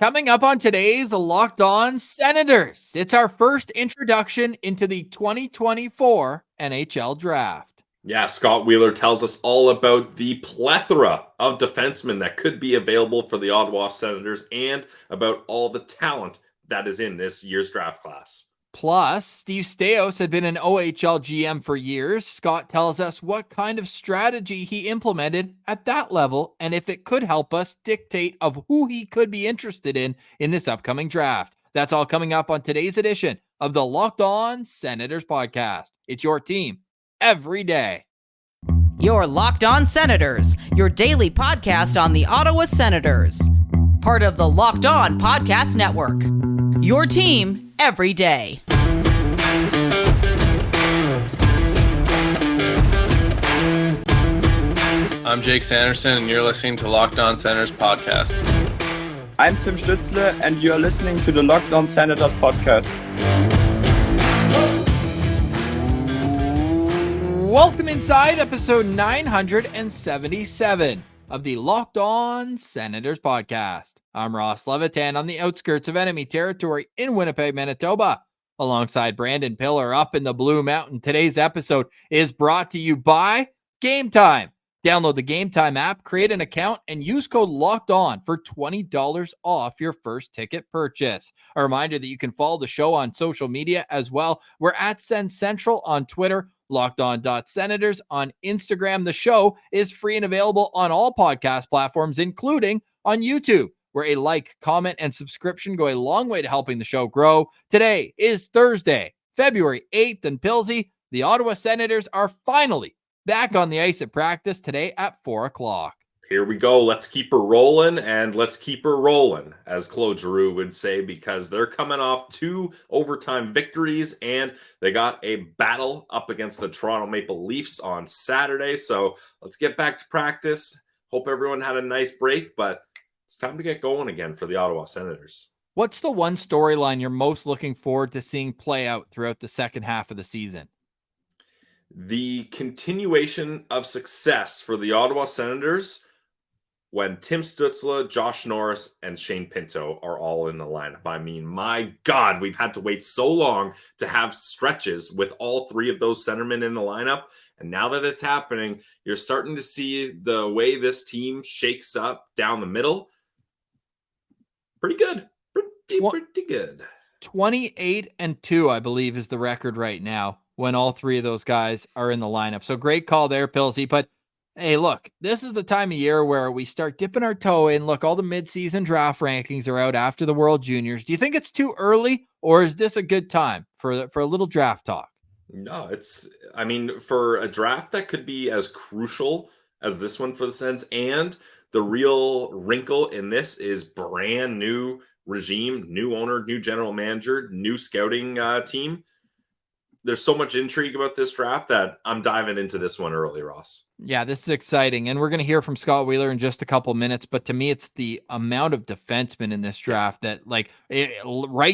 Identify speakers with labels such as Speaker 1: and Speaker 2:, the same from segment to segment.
Speaker 1: Coming up on today's Locked On Senators, it's our first introduction into the 2024 NHL Draft.
Speaker 2: Yeah, Scott Wheeler tells us all about the plethora of defensemen that could be available for the Ottawa Senators and about all the talent that is in this year's draft class.
Speaker 1: Plus, Steve Staios had been an OHL GM for years. Scott tells us what kind of strategy he implemented at that level and if it could help us dictate of who he could be interested in this upcoming draft. That's all coming up on today's edition of the Locked On Senators podcast. It's your team every day.
Speaker 3: You're Locked On Senators, your daily podcast on the Ottawa Senators. Part of the Locked On Podcast Network. Your team every day.
Speaker 4: I'm Jake Sanderson, and you're listening to Locked On Senators podcast.
Speaker 5: I'm Tim Stützle, and you're listening to the Locked On Senators podcast.
Speaker 1: Welcome inside episode 977 of the Locked On Senators podcast. I'm Ross Levitan on the outskirts of enemy territory in Winnipeg, Manitoba, alongside Brandon Piller up in the Blue Mountain. Today's episode is brought to you by Game Time. Download the Game Time app, create an account, and use code LOCKEDON for $20 off your first ticket purchase. A reminder that you can follow the show on social media as well. We're at Sens Central on Twitter, LockedOn.Senators on Instagram. The show is free and available on all podcast platforms, including on YouTube, where a like, comment, and subscription go a long way to helping the show grow. Today is Thursday, February 8th, and Pilsy, the Ottawa Senators are finally back on the ice at practice today at 4 o'clock.
Speaker 2: Here we go. Let's keep her rolling, and let's keep her rolling, as Claude Giroux would say, because they're coming off 2 overtime victories, and they got a battle up against the Toronto Maple Leafs on Saturday. So let's get back to practice. Hope everyone had a nice break, but it's time to get going again for the Ottawa Senators.
Speaker 1: What's the one storyline you're most looking forward to seeing play out throughout the second half of the season?
Speaker 2: The continuation of success for the Ottawa Senators when Tim Stützle, Josh Norris, and Shane Pinto are all in the lineup. I mean, my God, we've had to wait so long to have stretches with all 3 of those centermen in the lineup. And now that it's happening, you're starting to see the way this team shakes up down the middle. Pretty good. Pretty good.
Speaker 1: 28-2, I believe, is the record right now when all 3 of those guys are in the lineup. So great call there, Pilsy. But hey, look, this is the time of year where we start dipping our toe in. Look, all the midseason draft rankings are out after the World Juniors. Do you think it's too early, or is this a good time for a little draft talk?
Speaker 2: No, for a draft that could be as crucial as this one for the Sens, and the real wrinkle in this is brand new regime, new owner, new general manager, new scouting team. There's so much intrigue about this draft that I'm diving into this one early, Ross.
Speaker 1: Yeah, this is exciting. And we're going to hear from Scott Wheeler in just a couple minutes. But to me, it's the amount of defensemen in this draft that, right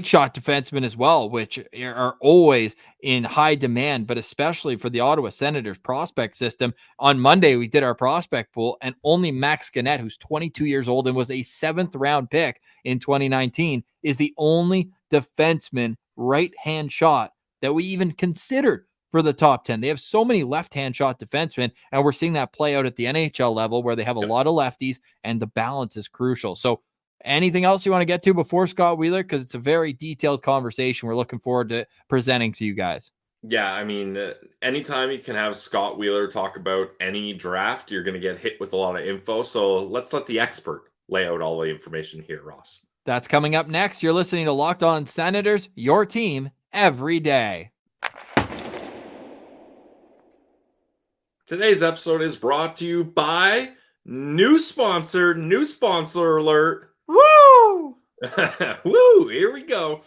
Speaker 1: shot defensemen as well, which are always in high demand, but especially for the Ottawa Senators prospect system. On Monday, we did our prospect pool, and only Max Gannett, who's 22 years old and was a 7th round pick in 2019, is the only defenseman right-hand shot that we even considered for the top 10. They have so many left-hand shot defensemen, and we're seeing that play out at the NHL level where they have a lot of lefties, and the balance is crucial. So anything else you want to get to before Scott Wheeler? Because it's a very detailed conversation we're looking forward to presenting to you guys.
Speaker 2: Yeah, anytime you can have Scott Wheeler talk about any draft, you're going to get hit with a lot of info. So let's let the expert lay out all the information here, Ross.
Speaker 1: That's coming up next. You're listening to Locked On Senators, your team every day.
Speaker 2: Today's episode is brought to you by new sponsor alert. Woo! Woo! Here we go.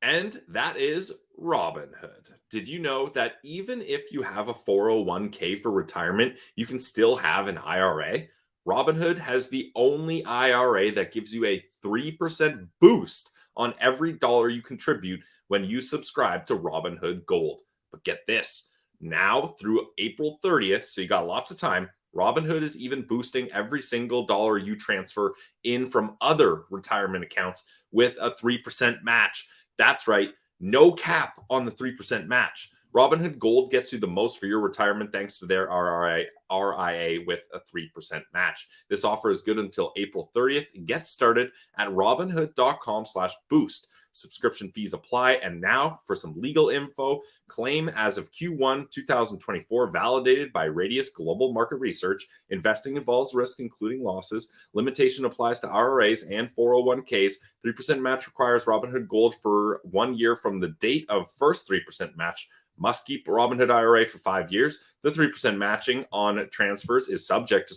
Speaker 2: And that is Robinhood. Did you know that even if you have a 401k for retirement, you can still have an IRA? Robinhood has the only IRA that gives you a 3% boost on every dollar you contribute when you subscribe to Robinhood Gold. But get this, now through April 30th, so you got lots of time, Robinhood is even boosting every single dollar you transfer in from other retirement accounts with a 3% match. That's right, no cap on the 3% match. Robinhood Gold gets you the most for your retirement thanks to their RIA with a 3% match. This offer is good until April 30th. Get started at robinhood.com/boost. Subscription fees apply. And now for some legal info, claim as of Q1 2024, validated by Radius Global Market Research. Investing involves risk, including losses. Limitation applies to RRAs and 401ks. 3% match requires Robinhood Gold for 1 year from the date of first 3% match. Must keep Robinhood IRA for 5 years. The 3% matching on transfers is subject to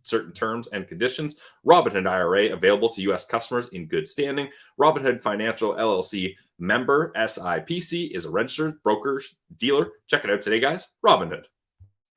Speaker 2: certain terms and conditions. Robinhood IRA available to U.S. customers in good standing. Robinhood Financial LLC member SIPC is a registered broker dealer. Check it out today, guys. Robinhood.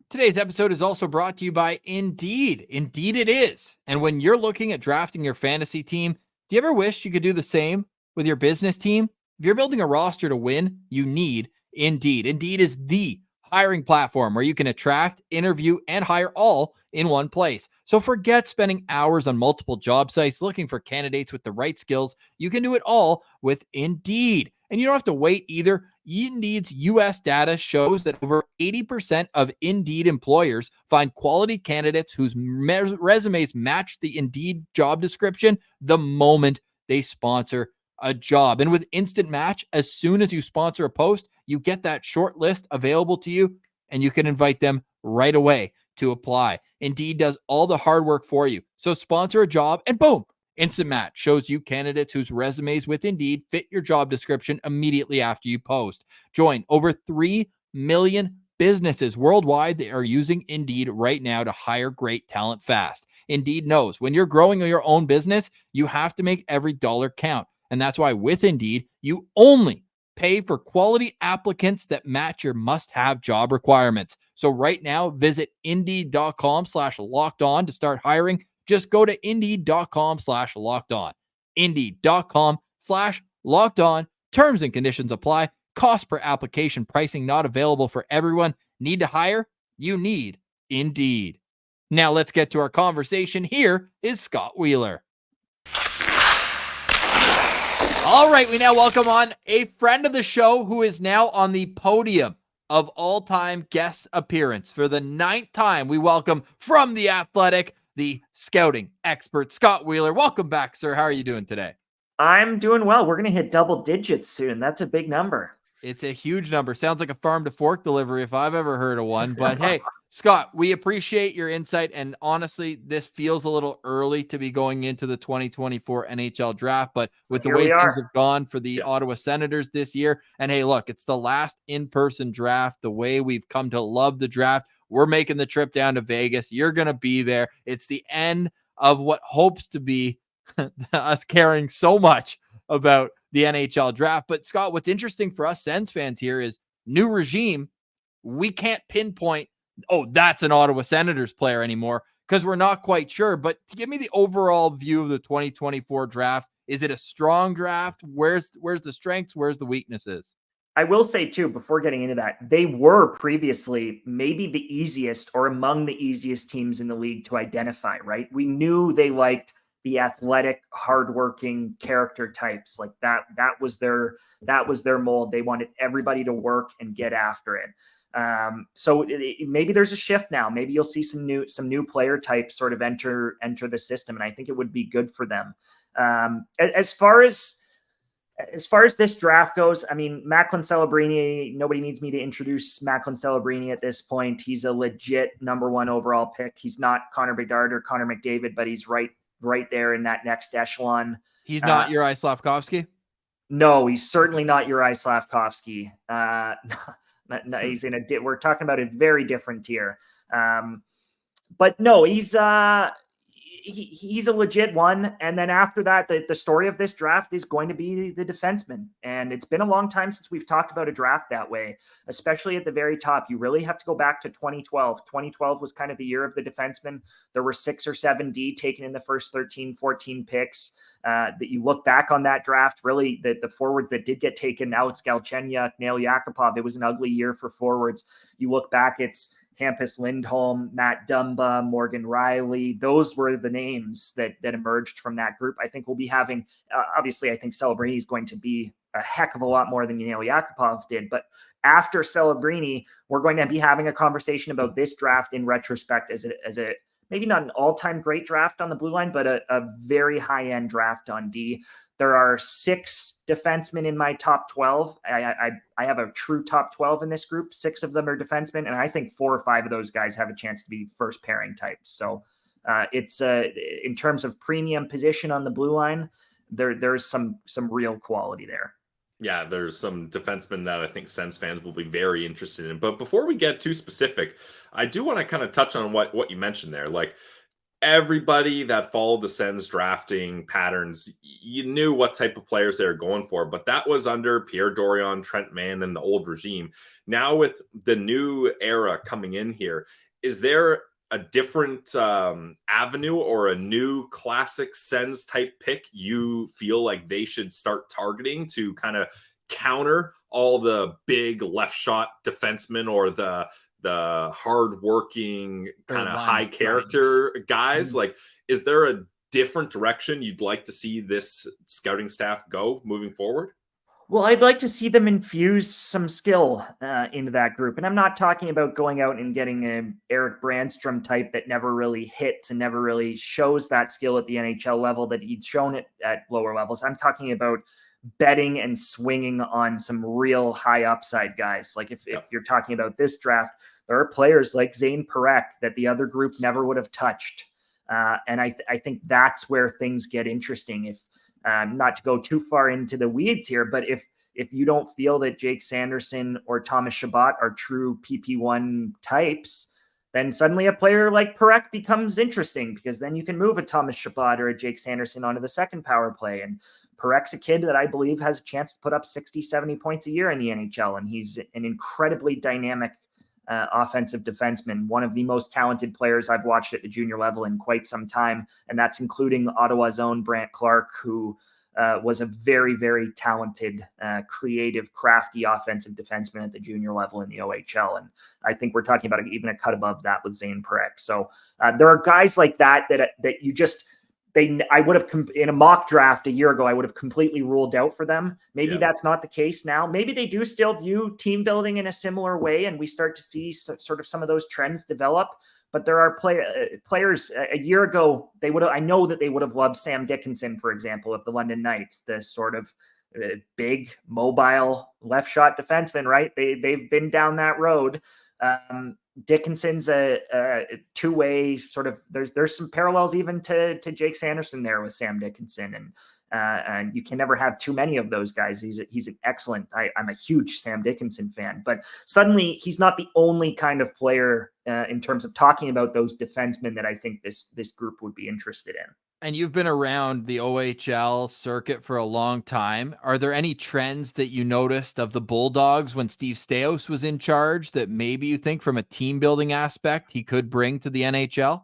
Speaker 1: Today's episode is also brought to you by Indeed. Indeed it is. And when you're looking at drafting your fantasy team, do you ever wish you could do the same with your business team? If you're building a roster to win, you need Indeed. Indeed is the hiring platform where you can attract, interview, and hire all in one place. So forget spending hours on multiple job sites looking for candidates with the right skills. You can do it all with Indeed. And you don't have to wait either. Indeed's US data shows that over 80% of Indeed employers find quality candidates whose resumes match the Indeed job description the moment they sponsor a job. And with Instant Match, as soon as you sponsor a post, you get that short list available to you and you can invite them right away to apply. Indeed does all the hard work for you. So sponsor a job and boom, Instant Match shows you candidates whose resumes with Indeed fit your job description immediately after you post. Join over 3 million businesses worldwide that are using Indeed right now to hire great talent fast. Indeed knows when you're growing your own business, you have to make every dollar count. And that's why with Indeed, you only pay for quality applicants that match your must-have job requirements. So right now, visit Indeed.com/lockedon to start hiring. Just go to Indeed.com/lockedon. Indeed.com/lockedon. Terms and conditions apply. Cost per application pricing not available for everyone. Need to hire? You need Indeed. Now let's get to our conversation. Here is Scott Wheeler. All right, we now welcome on a friend of the show who is now on the podium of all-time guest appearance. For the 9th time, we welcome from The Athletic, the scouting expert, Scott Wheeler. Welcome back, sir. How are you doing today?
Speaker 6: I'm doing well. We're going to hit double digits soon. That's a big number.
Speaker 1: It's a huge number. Sounds like a farm to fork delivery if I've ever heard of one. But hey, Scott, we appreciate your insight. And honestly, this feels a little early to be going into the 2024 NHL draft. But with the way things have gone for the Ottawa Senators this year, and hey, look, it's the last in-person draft. The way we've come to love the draft, we're making the trip down to Vegas. You're going to be there. It's the end of what hopes to be us caring so much about the NHL draft. But Scott, what's interesting for us Sens fans here is new regime. We can't pinpoint, oh, that's an Ottawa Senators player anymore because we're not quite sure. But to give me the overall view of the 2024 draft, is it a strong draft? Where's the strengths? Where's the weaknesses?
Speaker 6: I will say too, before getting into that, they were previously maybe the easiest or among the easiest teams in the league to identify, right? We knew they liked the athletic, hardworking character types. Like that was their mold. They wanted everybody to work and get after it. So maybe there's a shift now. Maybe you'll see some new player types sort of enter the system, and I think it would be good for them. As far as this draft goes, I mean, Macklin Celebrini, nobody needs me to introduce Macklin Celebrini at this point. He's a legit number 1 overall pick. He's not Connor Bedard or Connor McDavid, but he's right there in that next echelon.
Speaker 1: He's not Juraj Slavkovsky?
Speaker 6: No, he's certainly not Juraj Slavkovsky. He's we're talking about a very different tier. But no, he's a legit one. And then after that, the story of this draft is going to be the defenseman. And it's been a long time since we've talked about a draft that way, especially at the very top. You really have to go back to 2012. 2012 was kind of the year of the defenseman. There were 6 or 7 D taken in the first 13, 14 picks. That you look back on that draft, really the forwards that did get taken, Alex Galchenyuk, Nail Yakupov, it was an ugly year for forwards. You look back, it's Hampus Lindholm, Matt Dumba, Morgan Riley. Those were the names that emerged from that group. I think we'll be having, obviously, I think Celebrini is going to be a heck of a lot more than Yakupov did. But after Celebrini, we're going to be having a conversation about this draft in retrospect as a maybe not an all-time great draft on the blue line, but a very high-end draft on D. There are 6 defensemen in my top 12. I have a true top 12 in this group. 6 of them are defensemen, and I think 4 or 5 of those guys have a chance to be first pairing types. So it's in terms of premium position on the blue line, there's some real quality there.
Speaker 2: Yeah, there's some defensemen that I think Sens fans will be very interested in. But before we get too specific, I do want to kind of touch on what you mentioned there. Like, everybody that followed the Sens drafting patterns, you knew what type of players they were going for, but that was under Pierre Dorion, Trent Mann, and the old regime. Now with the new era coming in here, is there a different avenue or a new classic Sens type pick you feel like they should start targeting to kind of counter all the big left shot defensemen or the hardworking kind of high character guys? Like, is there a different direction you'd like to see this scouting staff go moving forward?
Speaker 6: Well, I'd like to see them infuse some skill into that group. And I'm not talking about going out and getting an Eric Brandstrom type that never really hits and never really shows that skill at the NHL level that he'd shown it at lower levels. I'm talking about betting and swinging on some real high upside guys. Like if you're talking about this draft, there are players like Zane Parekh that the other group never would have touched. And I think that's where things get interesting. If not to go too far into the weeds here, but if you don't feel that Jake Sanderson or Thomas Chabot are true PP1 types, then suddenly a player like Parekh becomes interesting, because then you can move a Thomas Chabot or a Jake Sanderson onto the second power play. And Parech's a kid that I believe has a chance to put up 60, 70 points a year in the NHL. And he's an incredibly dynamic offensive defenseman, one of the most talented players I've watched at the junior level in quite some time. And that's including Ottawa's own Brant Clark, who was a very, very talented, creative, crafty offensive defenseman at the junior level in the OHL. And I think we're talking about even a cut above that with Zane Parekh. So there are guys like that you just, I would have, in a mock draft a year ago, I would have completely ruled out for them. Maybe that's not the case now. Maybe they do still view team building in a similar way, and we start to see sort of some of those trends develop. But there are players a year ago, I know that they would have loved Sam Dickinson, for example, of the London Knights, the sort of big, mobile left shot defenseman, right? They've been down that road. Dickinson's a two-way sort of, there's some parallels even to Jake Sanderson there with Sam Dickinson. And you can never have too many of those guys. He's an excellent, I'm a huge Sam Dickinson fan, but suddenly he's not the only kind of player in terms of talking about those defensemen that I think this group would be interested in.
Speaker 1: And you've been around the OHL circuit for a long time. Are there any trends that you noticed of the Bulldogs when Steve Staios was in charge that maybe you think from a team building aspect he could bring to the NHL?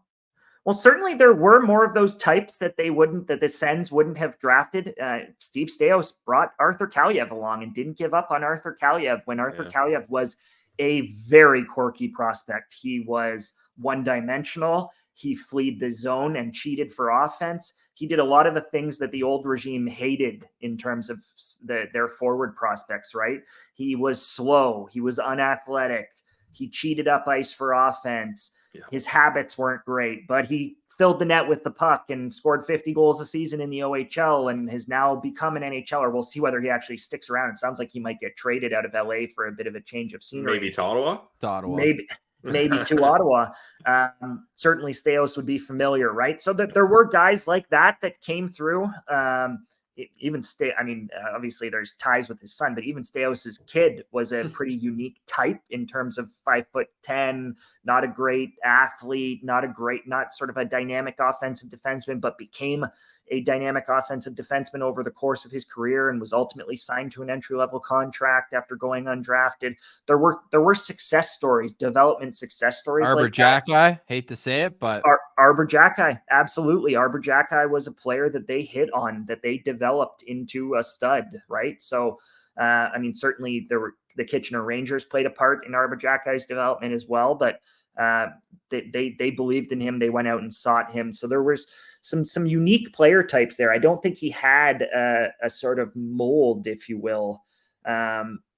Speaker 6: Well, certainly there were more of those types that the Sens wouldn't have drafted. Steve Staios brought Arthur Kaliev along and didn't give up on Arthur Kaliev when Arthur Kaliev was a very quirky prospect. He was one-dimensional. He fled the zone and cheated for offense. He did a lot of the things that the old regime hated in terms of their forward prospects, right? He was slow. He was unathletic. He cheated up ice for offense. Yeah. His habits weren't great, but he filled the net with the puck and scored 50 goals a season in the OHL and has now become an NHLer. We'll see whether he actually sticks around. It sounds like he might get traded out of LA for a bit of a change of scenery.
Speaker 2: Maybe to Ottawa?
Speaker 6: Maybe to Ottawa. Certainly Staios would be familiar, right? So that there were guys like that came through. Obviously there's ties with his son, but even Staios's kid was a pretty unique type in terms of 5'10", not a great athlete, not sort of a dynamic offensive defenseman, but became a dynamic offensive defenseman over the course of his career and was ultimately signed to an entry-level contract after going undrafted. There were success stories, development success stories.
Speaker 1: Arbor
Speaker 6: like
Speaker 1: Jacki, hate to say it, but
Speaker 6: Arbor Jacki, absolutely. Arbor Jacki was a player that they hit on, that they developed into a stud, right? So, certainly the Kitchener Rangers played a part in Arbor Jacki's development as well, but They believed in him. They went out and sought him. So there was some unique player types there. I don't think he had a sort of mold, if you will.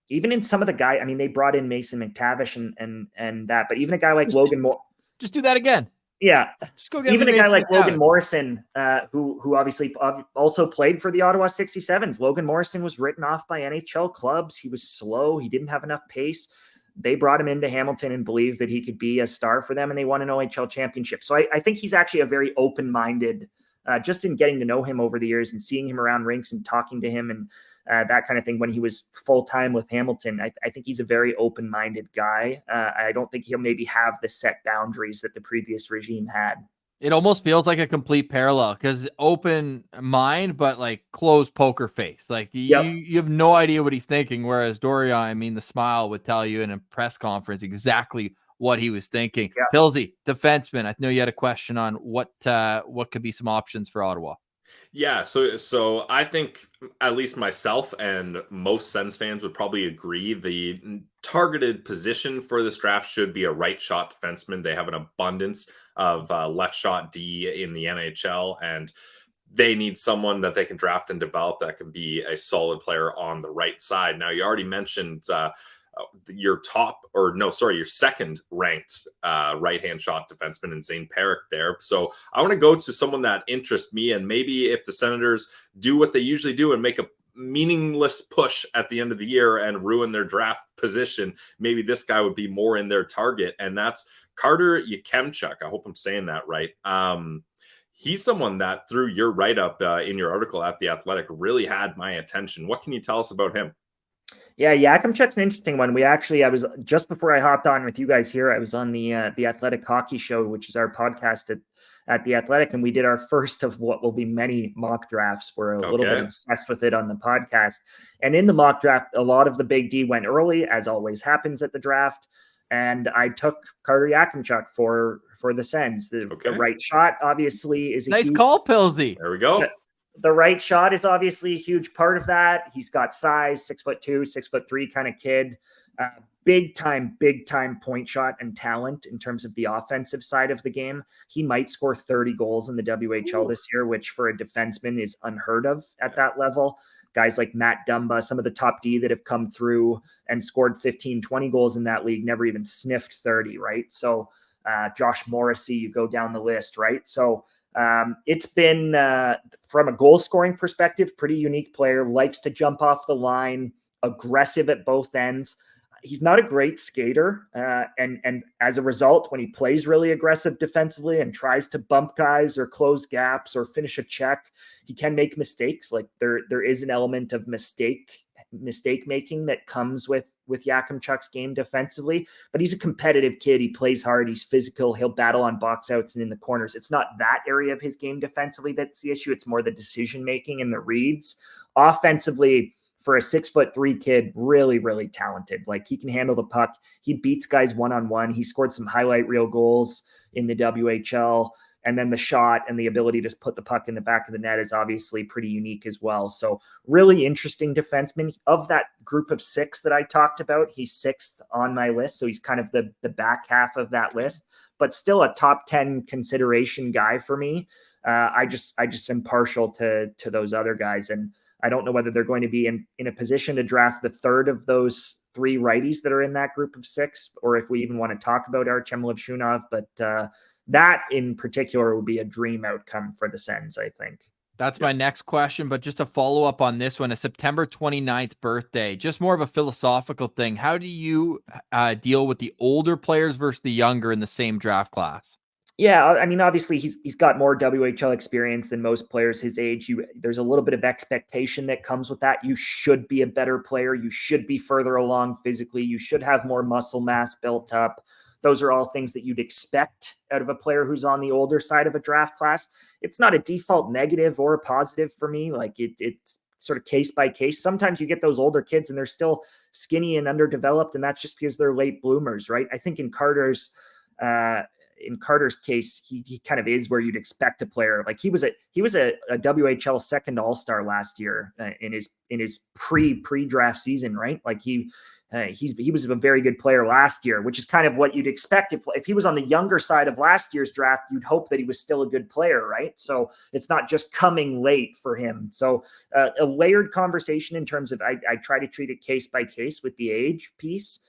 Speaker 6: Even in some of the guys, I mean, they brought in Mason McTavish and that, but even a guy like Logan Moore.
Speaker 1: Just do that again.
Speaker 6: Yeah.
Speaker 1: Just go get
Speaker 6: even a guy like
Speaker 1: McTavish.
Speaker 6: Logan Morrison, who obviously also played for the Ottawa 67s. Logan Morrison was written off by NHL clubs. He was slow. He didn't have enough pace. They brought him into Hamilton and believed that he could be a star for them, and they won an OHL championship. So I think he's actually a very open-minded, just in getting to know him over the years and seeing him around rinks and talking to him and that kind of thing when he was full-time with Hamilton. I think he's a very open-minded guy. I don't think he'll maybe have the set boundaries that the previous regime had.
Speaker 1: It almost feels like a complete parallel because open mind, but like closed poker face. Like you have no idea what he's thinking. Whereas Dorion, I mean, the smile would tell you in a press conference exactly what he was thinking.
Speaker 6: Yep.
Speaker 1: Pilsy, defenseman. I know you had a question on what could be some options for Ottawa.
Speaker 2: Yeah, so I think at least myself and most Sens fans would probably agree the targeted position for this draft should be a right shot defenseman. They have an abundance of left shot D in the NHL, and they need someone that they can draft and develop that can be a solid player on the right side. Now, you already mentioned your second ranked right-hand shot defenseman in Zane Perrick there. So I want to go to someone that interests me, and maybe if the Senators do what they usually do and make a meaningless push at the end of the year and ruin their draft position, maybe this guy would be more in their target, and that's Carter Yakemchuk. I hope I'm saying that right. He's someone that through your write-up in your article at The Athletic really had my attention. What can you tell us about him?
Speaker 6: Yeah, Yakemchuk's an interesting one. I was just before I hopped on with you guys here, I was on the Athletic Hockey Show, which is our podcast at The Athletic, and we did our first of what will be many mock drafts. We're a little bit obsessed with it on the podcast. And in the mock draft, a lot of the big D went early, as always happens at the draft. And I took Carter Yakemchuk for the Sens. The right shot, obviously, is a
Speaker 1: nice call, Pilsy.
Speaker 2: There we go.
Speaker 6: The right shot is obviously a huge part of that. He's got size, 6'2", 6'3" kind of kid. Big time point shot and talent in terms of the offensive side of the game. He might score 30 goals in the WHL this year, which for a defenseman is unheard of at that level. Guys like Matt Dumba, some of the top D that have come through and scored 15, 20 goals in that league, never even sniffed 30, right? So Josh Morrissey, you go down the list, right? So it's been, from a goal scoring perspective, pretty unique player, likes to jump off the line, aggressive at both ends. He's not a great skater. And as a result, when he plays really aggressive defensively and tries to bump guys or close gaps or finish a check, he can make mistakes. Like there is an element of mistake making that comes with Yakemchuk's game defensively, but he's a competitive kid. He plays hard. He's physical. He'll battle on box outs and in the corners. It's not that area of his game defensively that's the issue. It's more the decision-making and the reads. Offensively, for a 6'3" kid, really, really talented. Like, he can handle the puck. He beats guys one-on-one. He scored some highlight reel goals in the WHL. And then the shot and the ability to put the puck in the back of the net is obviously pretty unique as well. So really interesting defenseman. Of that group of six that I talked about, he's sixth on my list. So he's kind of the back half of that list, but still a top 10 consideration guy for me. I just am partial to those other guys. And I don't know whether they're going to be in a position to draft the third of those three righties that are in that group of six, or if we even want to talk about Artem Levshunov, but that in particular would be a dream outcome for the Sens, I think.
Speaker 1: That's my next question, but just a follow up on this one, a September 29th birthday, just more of a philosophical thing. How do you deal with the older players versus the younger in the same draft class?
Speaker 6: Yeah, I mean, obviously he's got more WHL experience than most players his age. There's a little bit of expectation that comes with that. You should be a better player. You should be further along physically. You should have more muscle mass built up. Those are all things that you'd expect out of a player who's on the older side of a draft class. It's not a default negative or a positive for me. Like it's sort of case by case. Sometimes you get those older kids and they're still skinny and underdeveloped, and that's just because they're late bloomers, right? I think in Carter's in Carter's case, he kind of is where you'd expect a player. Like he was a WHL second All-Star last year in his pre-draft season, right? Like he was a very good player last year, which is kind of what you'd expect. If he was on the younger side of last year's draft, you'd hope that he was still a good player, right? So it's not just coming late for him. So a layered conversation in terms of I try to treat it case by case with the age piece.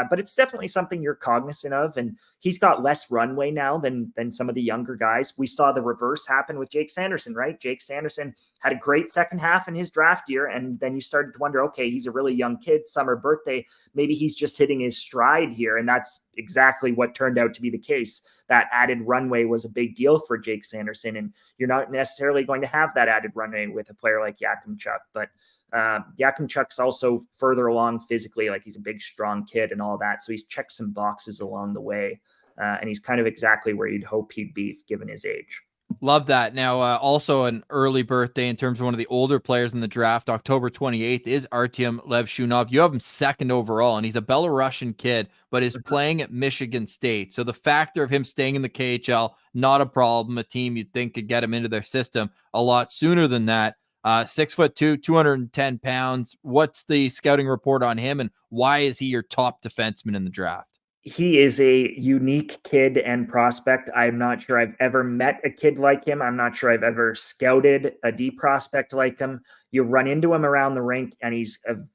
Speaker 6: But it's definitely something you're cognizant of. And he's got less runway now than some of the younger guys. We saw the reverse happen with Jake Sanderson, right? Jake Sanderson had a great second half in his draft year. And then you started to wonder, okay, he's a really young kid, summer birthday. Maybe he's just hitting his stride here. And that's exactly what turned out to be the case. That added runway was a big deal for Jake Sanderson. And you're not necessarily going to have that added runway with a player like Yakemchuk. But Yakemchuk's also further along physically, like he's a big, strong kid and all that. So he's checked some boxes along the way. And he's kind of exactly where you'd hope he'd be given his age.
Speaker 1: Love that. Now, also an early birthday in terms of one of the older players in the draft, October 28th, is Artem Levshunov. You have him second overall, and he's a Belarusian kid, but is playing at Michigan State. So the factor of him staying in the KHL, not a problem. A team you'd think could get him into their system a lot sooner than that. 6'2", 210 pounds. What's the scouting report on him, and why is he your top defenseman in the draft?
Speaker 6: He is a unique kid and prospect. I'm not sure I've ever met a kid like him. I'm not sure I've ever scouted a D prospect like him. You run into him around the rink, and he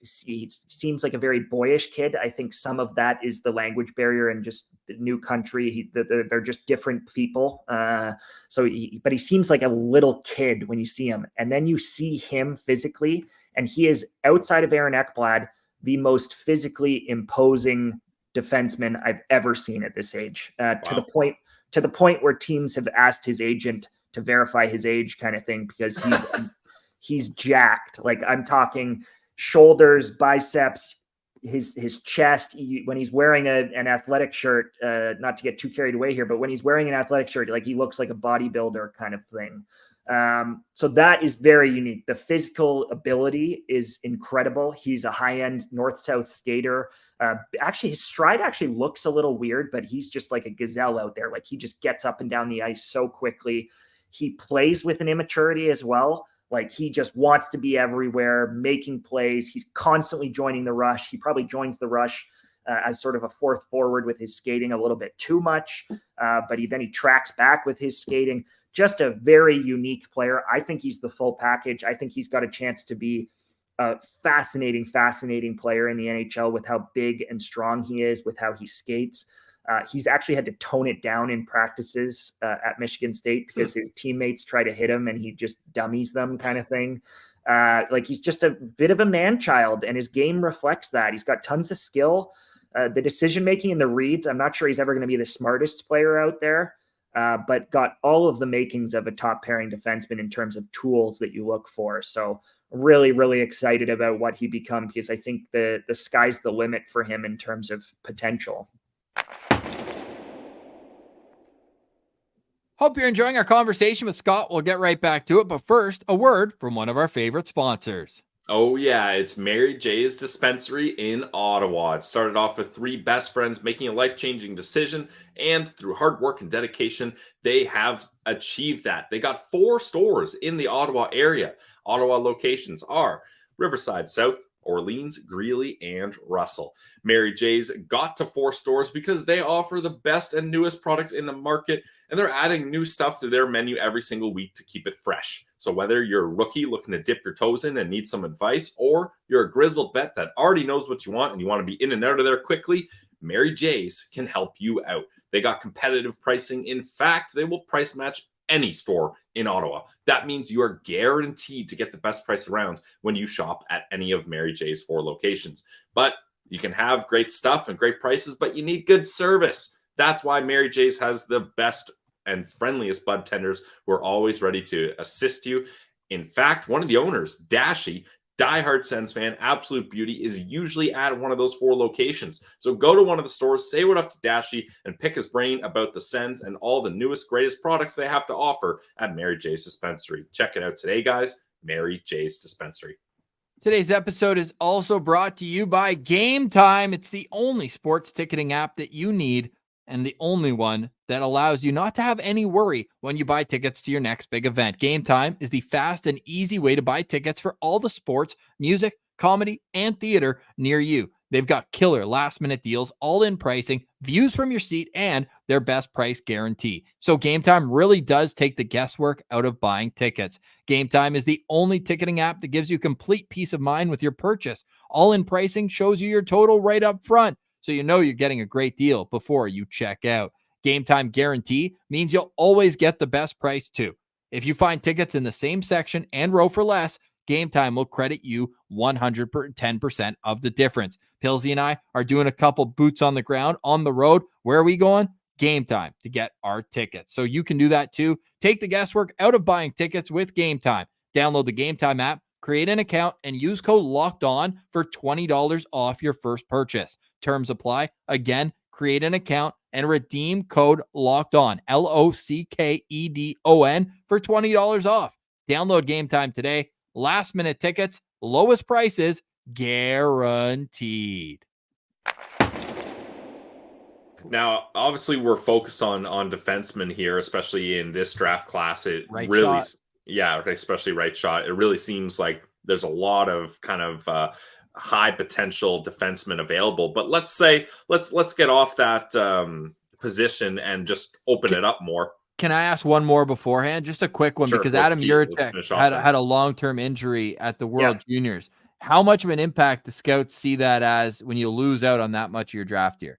Speaker 6: seems like a very boyish kid. I think some of that is the language barrier and just the new country. They're just different people. But he seems like a little kid when you see him. And then you see him physically, and he is, outside of Aaron Ekblad, the most physically imposing defenseman I've ever seen at this age, to the point where teams have asked his agent to verify his age, kind of thing, because he's jacked. Like, I'm talking shoulders, biceps, his chest. When he's wearing an athletic shirt, not to get too carried away here, but when he's wearing an athletic shirt, like, he looks like a bodybuilder kind of thing. So that is very unique. The physical ability is incredible. He's a high-end north-south skater. Actually, his stride actually looks a little weird, but he's just like a gazelle out there. Like, he just gets up and down the ice so quickly. He plays with an immaturity as well. Like, he just wants to be everywhere, making plays. He's constantly joining the rush. He probably joins the rush as sort of a fourth forward with his skating a little bit too much, but he tracks back with his skating. Just a very unique player. I think he's the full package. I think he's got a chance to be a fascinating player in the NHL with how big and strong he is, with how he skates. He's actually had to tone it down in practices at Michigan State because his teammates try to hit him and he just dummies them, kind of thing. Like, he's just a bit of a man-child, and his game reflects that. He's got tons of skill. The decision-making and the reads, I'm not sure he's ever going to be the smartest player out there, but got all of the makings of a top-pairing defenseman in terms of tools that you look for. So really, really excited about what he becomes, because I think the sky's the limit for him in terms of potential.
Speaker 1: Hope you're enjoying our conversation with Scott. We'll get right back to it, but first, a word from one of our favorite sponsors.
Speaker 2: Oh yeah, it's Mary J's Dispensary in Ottawa. It started off with three best friends making a life-changing decision, and through hard work and dedication, they have achieved that. They got 4 stores in the Ottawa area. Ottawa locations are Riverside South, Orleans, Greeley, and Russell. Mary J's got to 4 stores because they offer the best and newest products in the market, and they're adding new stuff to their menu every single week to keep it fresh. So whether you're a rookie looking to dip your toes in and need some advice, or you're a grizzled vet that already knows what you want and you want to be in and out of there quickly, Mary J's can help you out. They got competitive pricing. In fact, they will price match any store in Ottawa. That means you are guaranteed to get the best price around when you shop at any of Mary J's 4 locations. But you can have great stuff and great prices, but you need good service. That's why Mary J's has the best and friendliest bud tenders who are always ready to assist you. In fact, one of the owners, Dashi, diehard Sens fan, absolute beauty, is usually at one of those 4 locations. So go to one of the stores, say what up to Dashi, and pick his brain about the Sens and all the newest, greatest products they have to offer at Mary J's Dispensary. Check it out today, guys. Mary J's Dispensary.
Speaker 1: Today's episode is also brought to you by Game Time. It's the only sports ticketing app that you need and the only one that allows you not to have any worry when you buy tickets to your next big event. Game Time is the fast and easy way to buy tickets for all the sports, music, comedy, and theater near you. They've got killer last-minute deals, all-in pricing, views from your seat, and their best price guarantee. So Game Time really does take the guesswork out of buying tickets. Game Time is the only ticketing app that gives you complete peace of mind with your purchase. All-in pricing shows you your total right up front, so you know you're getting a great deal before you check out. Game Time guarantee means you'll always get the best price too. If you find tickets in the same section and row for less, Game Time will credit you 110% of the difference. Pilsy and I are doing a couple boots on the ground on the road. Where are we going? Game Time to get our tickets. So you can do that too. Take the guesswork out of buying tickets with Game Time. Download the Game Time app, create an account, and use code LOCKEDON for $20 off your first purchase. Terms apply. Again, create an account and redeem code LOCKEDON, LOCKEDON, for $20 off. Download Game Time today. Last minute tickets, lowest prices, guaranteed.
Speaker 2: Now, obviously, we're focused on defensemen here, especially in this draft class. It
Speaker 1: Right
Speaker 2: really,
Speaker 1: shot.
Speaker 2: yeah, especially right shot. It really seems like there's a lot of kind of high potential defensemen available. But let's get off that position and just open it up more.
Speaker 1: Can I ask one more beforehand? Just a quick one,
Speaker 2: Sure,
Speaker 1: because
Speaker 2: let's
Speaker 1: Adam
Speaker 2: finish
Speaker 1: Yurchek
Speaker 2: off then.
Speaker 1: had a long-term injury at the World Juniors. How much of an impact do scouts see that as when you lose out on that much of your draft year?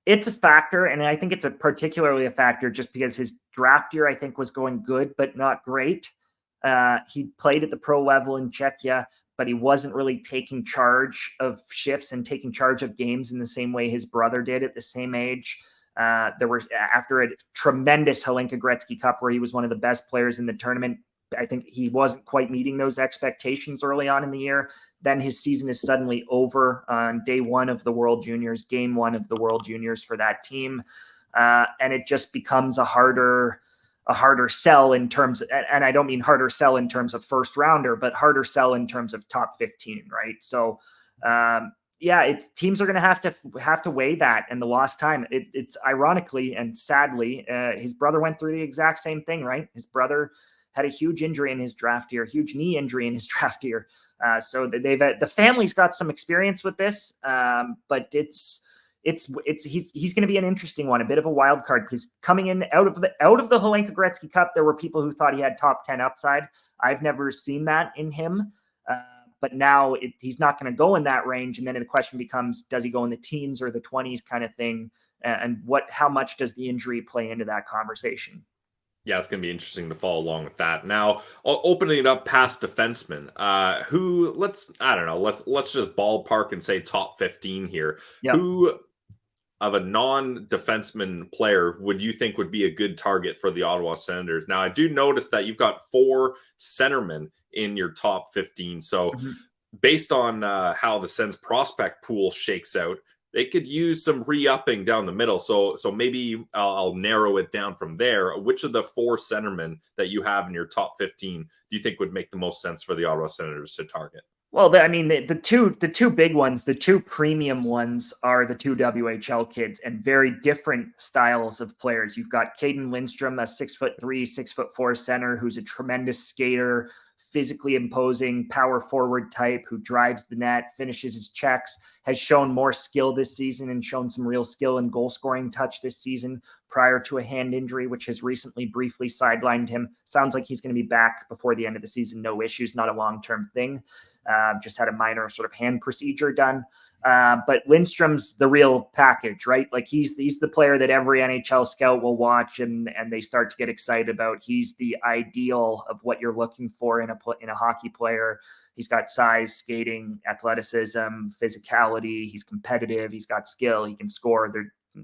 Speaker 6: It's a factor, and I think it's particularly a factor just because his draft year, I think, was going good, but not great. He played at the pro level in Czechia, but he wasn't really taking charge of shifts and taking charge of games in the same way his brother did at the same age. There were, after a tremendous Hlinka Gretzky Cup where he was one of the best players in the tournament, I think he wasn't quite meeting those expectations early on in the year. Then his season is suddenly over on day one of the World Juniors, game one of the World Juniors for that team. And it just becomes a harder sell in terms of, and I don't mean harder sell in terms of first rounder, but harder sell in terms of top 15, right? So, teams are going to have to weigh that and the lost time. It's ironically and sadly, his brother went through the exact same thing, right? His brother had a huge injury in his draft year, huge knee injury in his draft year. So the family's got some experience with this, but he's going to be an interesting one, a bit of a wild card, because coming in out of the Hlinka Gretzky Cup, there were people who thought he had top 10 upside. I've never seen that in him. But now he's not going to go in that range. And then the question becomes, does he go in the teens or the 20s kind of thing? And how much does the injury play into that conversation?
Speaker 2: Yeah, it's going to be interesting to follow along with that. Now, opening it up past defensemen, let's just ballpark and say top 15 here. Yep. Who of a non-defenseman player would you think would be a good target for the Ottawa Senators? Now, I do notice that you've got 4 centermen in your top 15. So based on how the Sens prospect pool shakes out, they could use some re-upping down the middle. So maybe I'll narrow it down from there. Which of the 4 centermen that you have in your top 15 do you think would make the most sense for the Ottawa Senators to target?
Speaker 6: Well, the two big ones, the 2 premium ones are the 2 WHL kids and very different styles of players. You've got Caden Lindstrom, a 6'3", 6'4" center who's a tremendous skater, physically imposing power forward type who drives the net, finishes his checks, has shown more skill this season and shown some real skill and goal scoring touch this season prior to a hand injury, which has recently briefly sidelined him. Sounds like he's going to be back before the end of the season. No issues, not a long-term thing. Just had a minor sort of hand procedure done. But Lindstrom's the real package, right? Like he's the player that every NHL scout will watch and they start to get excited about. He's the ideal of what you're looking for in a hockey player. He's got size, skating, athleticism, physicality. He's competitive. He's got skill. He can score.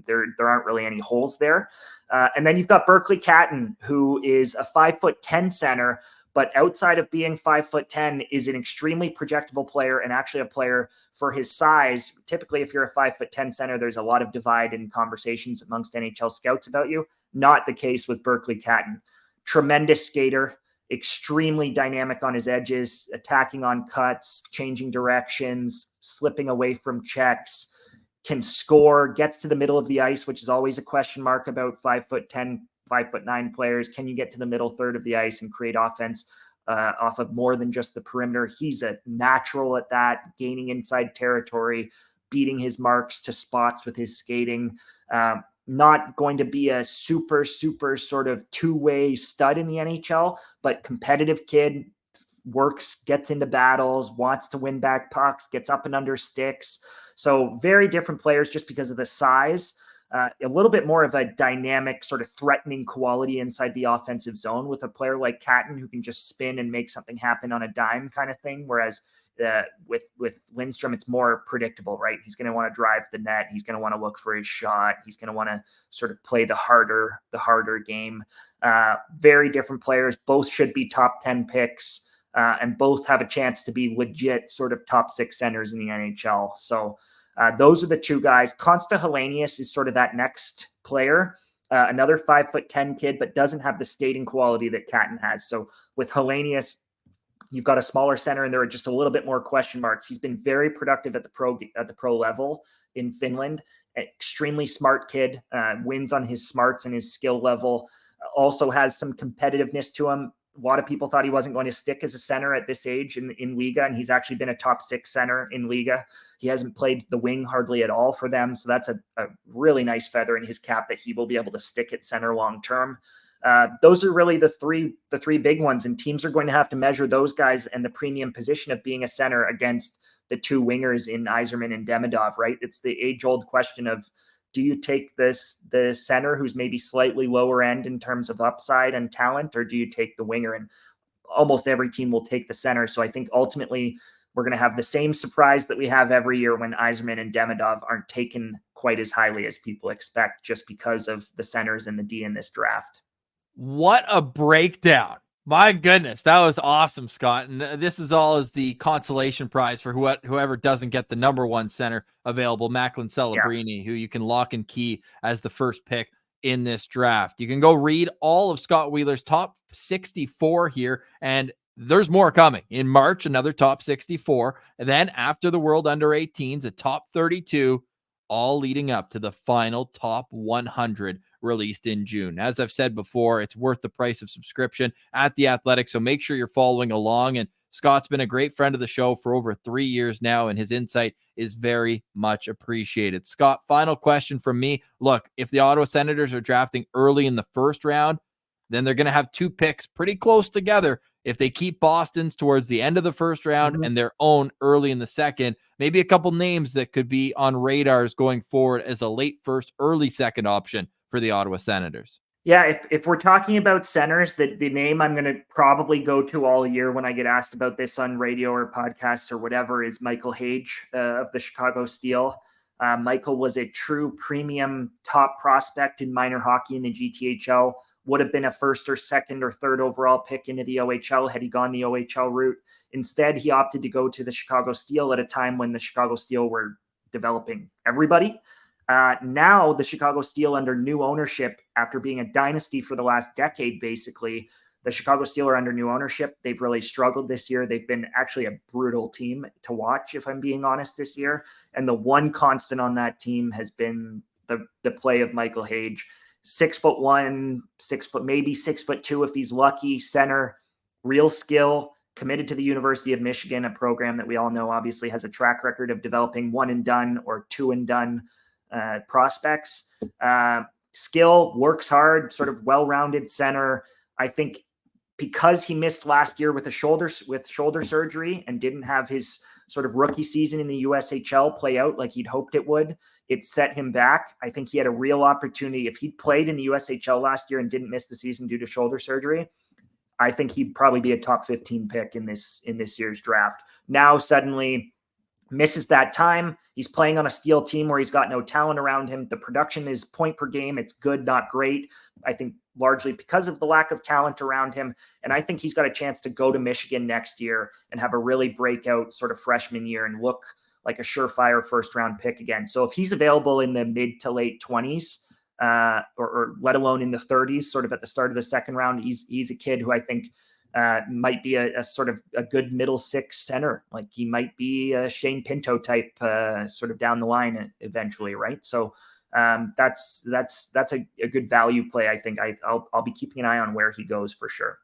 Speaker 6: There aren't really any holes there. And then you've got Berkeley Catton, who is a 5'10" center, but outside of being 5'10" is an extremely projectable player and actually a player for his size. Typically, if you're a 5'10" center, there's a lot of divide in conversations amongst NHL scouts about you. Not the case with Berkeley Catton. Tremendous skater, extremely dynamic on his edges, attacking on cuts, changing directions, slipping away from checks. can score, gets to the middle of the ice, which is always a question mark about 5'10", 5'9" players. Can you get to the middle third of the ice and create offense off of more than just the perimeter? He's a natural at that, gaining inside territory, beating his marks to spots with his skating. Not going to be a super sort of two-way stud in the NHL, but competitive kid, works, gets into battles, wants to win back pucks, gets up and under sticks. So very different players just because of the size. A little bit more of a dynamic, sort of threatening quality inside the offensive zone with a player like Catton who can just spin and make something happen on a dime kind of thing. Whereas with Lindstrom, it's more predictable, right? He's going to want to drive the net. He's going to want to look for his shot. He's going to want to sort of play the harder game. Very different players. Both should be top 10 picks, and both have a chance to be legit sort of top 6 centers in the NHL. So those are the two guys. Consta Helenius is sort of that next player, another 5'10" kid, but doesn't have the skating quality that Catton has. So with Helenius, you've got a smaller center, and there are just a little bit more question marks. He's been very productive at the pro level in Finland. Extremely smart kid, wins on his smarts and his skill level. Also has some competitiveness to him. A lot of people thought he wasn't going to stick as a center at this age in Liga, and he's actually been a top 6 center in Liga. He hasn't played the wing hardly at all for them, so that's a really nice feather in his cap that he will be able to stick at center long term. Those are really the three big ones, and teams are going to have to measure those guys and the premium position of being a center against the two wingers in Yzerman and Demidov, right? It's the age-old question of, do you take the center who's maybe slightly lower end in terms of upside and talent, or do you take the winger? And almost every team will take the center. So I think ultimately we're going to have the same surprise that we have every year when Yzerman and Demidov aren't taken quite as highly as people expect, just because of the centers and the D in this draft.
Speaker 1: What a breakdown. My goodness, that was awesome, Scott. And this is all as the consolation prize for whoever doesn't get the number 1 center available, Macklin Celebrini, who you can lock and key as the first pick in this draft. You can go read all of Scott Wheeler's top 64 here, and there's more coming. In March, another top 64. And then after the World Under-18s, a top 32, all leading up to the final top 100 released in June. As I've said before, it's worth the price of subscription at The Athletic, so make sure you're following along. And Scott's been a great friend of the show for over 3 years now, and his insight is very much appreciated. Scott, final question from me. Look, if the Ottawa Senators are drafting early in the first round, then they're going to have 2 picks pretty close together. If they keep Boston's towards the end of the first round and their own early in the second, maybe a couple names that could be on radars going forward as a late first, early second option for the Ottawa Senators.
Speaker 6: Yeah, if we're talking about centers, the name I'm going to probably go to all year when I get asked about this on radio or podcast or whatever is Michael Hage of the Chicago Steel. Michael was a true premium top prospect in minor hockey in the GTHL. Would have been a first or second or third overall pick into the OHL had he gone the OHL route. Instead, he opted to go to the Chicago Steel at a time when the Chicago Steel were developing everybody. Now the Chicago Steel, under new ownership, after being a dynasty for the last decade, basically, the Chicago Steel are under new ownership. They've really struggled this year. They've been actually a brutal team to watch, if I'm being honest, this year. And the one constant on that team has been the play of Michael Hage. 6'1", 6 foot, maybe 6'2" if he's lucky, center, real skill, committed to the University of Michigan, a program that we all know obviously has a track record of developing 1 and done or 2 and done prospects. Skill, works hard, sort of well-rounded center. I think because he missed last year with shoulder surgery and didn't have his sort of rookie season in the USHL play out like he'd hoped it would, it set him back. I think he had a real opportunity. If he'd played in the USHL last year and didn't miss the season due to shoulder surgery, I think he'd probably be a top 15 pick in this year's draft. Now suddenly misses that time. He's playing on a Steel team where he's got no talent around him. The production is point per game. It's good, not great. I think largely because of the lack of talent around him. And I think he's got a chance to go to Michigan next year and have a really breakout sort of freshman year and look like a surefire first round pick again. So if he's available in the mid to late 20s, or let alone in the 30s, sort of at the start of the second round, he's a kid who I think might be a sort of a good middle six center. Like he might be a Shane Pinto type sort of down the line eventually, right? So that's a good value play. I think I'll be keeping an eye on where he goes for sure.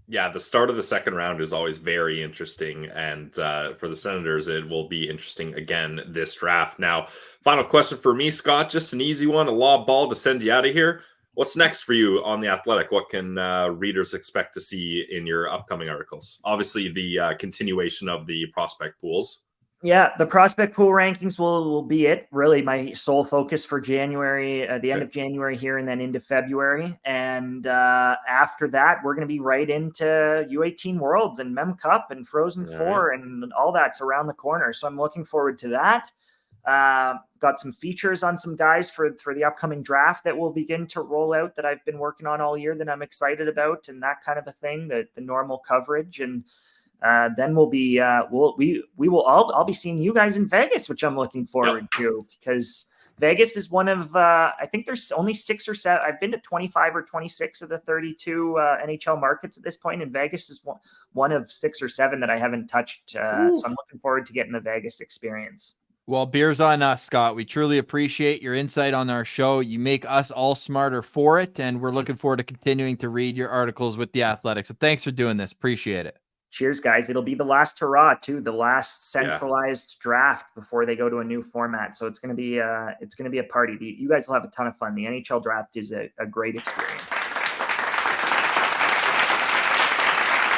Speaker 2: Yeah, the start of the second round is always very interesting. And for the Senators, it will be interesting again this draft. Now, final question for me, Scott, just an easy one, a lob ball to send you out of here. What's next for you on The Athletic? What can readers expect to see in your upcoming articles? Obviously, the continuation of the prospect pools.
Speaker 6: Yeah, the prospect pool rankings will be it. Really, my sole focus for January, the end of January here, and then into February. And after that, we're going to be right into U18 Worlds and Mem Cup and Frozen Four and all that's around the corner. So I'm looking forward to that. Got some features on some guys for the upcoming draft that will begin to roll out that I've been working on all year that I'm excited about, and that kind of a thing. The normal coverage and. Then we'll be I'll be seeing you guys in Vegas, which I'm looking forward to, because Vegas is one of I think there's only 6 or 7. I've been to 25 or 26 of the 32 NHL markets at this point, and Vegas is one of 6 or 7 that I haven't touched. So I'm looking forward to getting the Vegas experience.
Speaker 1: Well, beer's on us, Scott. We truly appreciate your insight on our show. You make us all smarter for it, and we're looking forward to continuing to read your articles with The Athletic. So thanks for doing this. Appreciate it.
Speaker 6: Cheers, guys. It'll be the last hurrah too, the last centralized draft before they go to a new format. So it's going to be a party. You guys will have a ton of fun. The NHL draft is a great experience.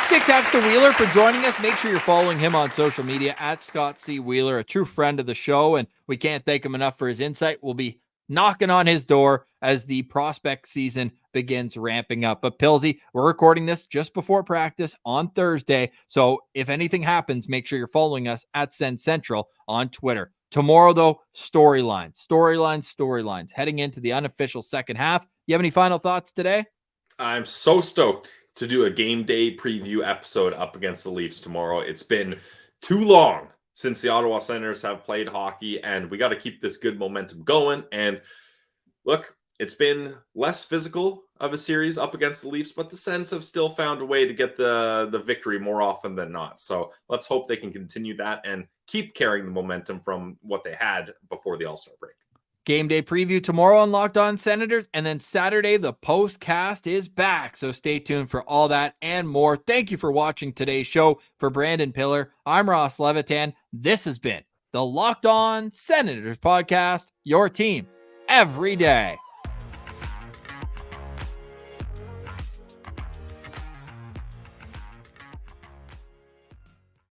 Speaker 1: Big thanks to Wheeler for joining us. Make sure you're following him on social media at Scott C. Wheeler, a true friend of the show, and we can't thank him enough for his insight. We'll be knocking on his door as the prospect season begins ramping up. But Pilsy, we're recording this just before practice on Thursday. So if anything happens, make sure you're following us at Sens Central on Twitter. Tomorrow, though, storylines. Heading into the unofficial second half. You have any final thoughts today?
Speaker 2: I'm so stoked to do a game day preview episode up against the Leafs tomorrow. It's been too long since the Ottawa Senators have played hockey, and we got to keep this good momentum going. And look, it's been less physical of a series up against the Leafs, but the Sens have still found a way to get the victory more often than not. So let's hope they can continue that and keep carrying the momentum from what they had before the All-Star break.
Speaker 1: Game day preview tomorrow on Locked On Senators, and then Saturday, the postcast is back. So stay tuned for all that and more. Thank you for watching today's show. For Brandon Piller, I'm Ross Levitan. This has been the Locked On Senators podcast, your team every day.